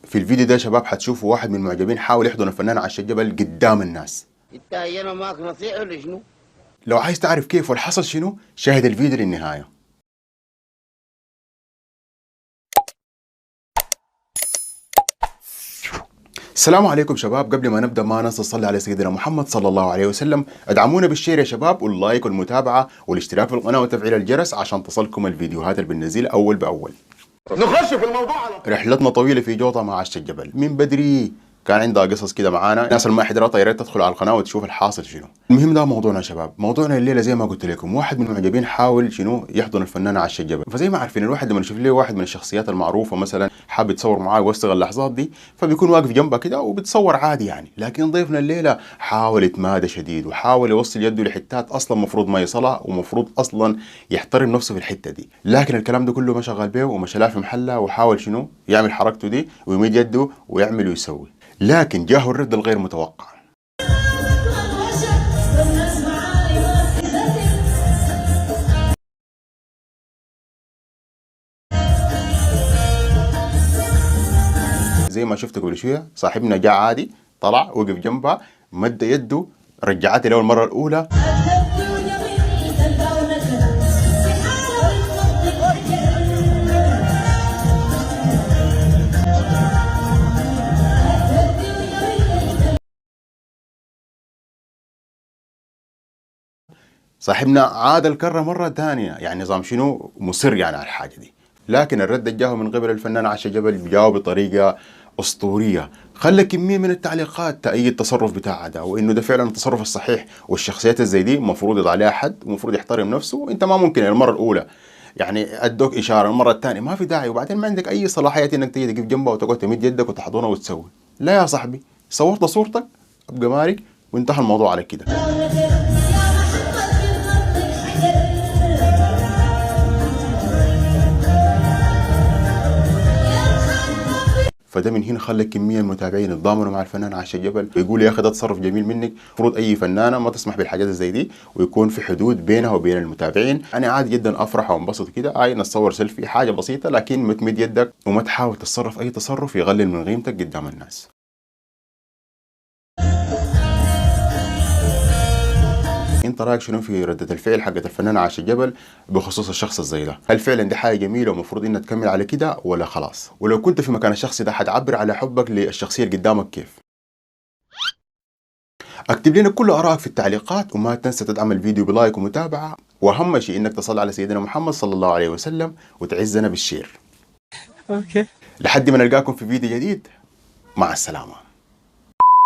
في الفيديو ده يا شباب حتشوفوا واحد من المعجبين حاول يحضن الفنان عاشق جبل قدام الناس. انت هينا معك نصيحة ولا شنو؟ لو عايز تعرف كيف والحصل شنو شاهد الفيديو للنهاية. السلام عليكم شباب. قبل ما نبدأ ما ننسى نصلي على سيدنا محمد صلى الله عليه وسلم. ادعمونا بالشير يا شباب واللايك والمتابعة والاشتراك في القناة وتفعيل الجرس عشان تصلكم الفيديوهات اللي بننزلها أول بأول. نخش في الموضوع على طول. رحلتنا طويلة في جوطة مع عاشق الجبل من بدري، كان عندها قصص كده معانا. الناس اللي ما حضرتها يا ريت تدخل على القناه وتشوف الحاصل شنو. المهم ده موضوعنا يا شباب. موضوعنا الليله زي ما قلت لكم واحد من المعجبين حاول شنو يحضن الفنان عاشق الجبل. فزي ما عارفين الواحد لما يشوف له واحد من الشخصيات المعروفه مثلا حاب يتصور معاه ويوثق اللحظات دي فبيكون واقف جنبها كده وبيتصور عادي يعني. لكن ضيفنا الليله حاول يتمادى شديد وحاول يوصل يده لحتات اصلا مفروض ما يصلها ومفروض اصلا يحترم نفسه في الحته دي. لكن الكلام ده كله ما شغال به وما شلاه في محله وحاول شنو يعمل حركته دي ويمد يده ويعمل ويسوي. لكن جاه الرد الغير متوقع. زي ما شفت قبل شويه صاحبنا جاء عادي طلع وقف جنبها مد يده رجعتها له المره الاولى. صاحبنا عاد الكرة مرة ثانية يعني نظام شنو مصر يعني على الحاجة دي. لكن الرد جاه من قبل الفنان عاشق جبل جاوب بطريقة أسطورية خلى كمية من التعليقات تأيد التصرف بتاعها ده وإنه ده فعلا التصرف الصحيح والشخصيات الزي دي المفروض يضع عليها حد ومفروض يحترم نفسه. أنت ما ممكن المرة الأولى يعني أدوك إشارة المرة الثانية ما في داعي وبعدين ما عندك أي صلاحيات إنك تيجي تقف جنبها وتقعد تمد يدك وتحضنها وتسوي. لا يا صاحبي صورت صورتك أبقى مارك وانتهى الموضوع على كده. فده من هنا خلى كمية من المتابعين يتضامنوا مع الفنان عاشق جبل ويقول يا اخي ده تصرف جميل منك. المفروض اي فنانه ما تسمح بالحاجات زي دي ويكون في حدود بينها وبين المتابعين. انا عادي جدا افرح وانبسط كده نتصور سيلفي حاجه بسيطه لكن ما تمد يدك وما تحاول تتصرف اي تصرف يقلل من قيمتك قدام الناس. انت رايك شنو في ردة الفعل حقت الفنان عاشق جبل بخصوص الشخص الزي ده؟ هل فعلا دي حاجه جميله ومفروض انك تكمل على كده ولا خلاص؟ ولو كنت في مكان الشخص ده حتعبر على حبك للشخصيه اللي قدامك كيف؟ اكتب لنا كل ارائك في التعليقات وما تنسى تدعم الفيديو بلايك ومتابعه واهم شيء انك تصل على سيدنا محمد صلى الله عليه وسلم وتعزنا بالشير. اوكي لحد ما نلقاكم في فيديو جديد مع السلامه.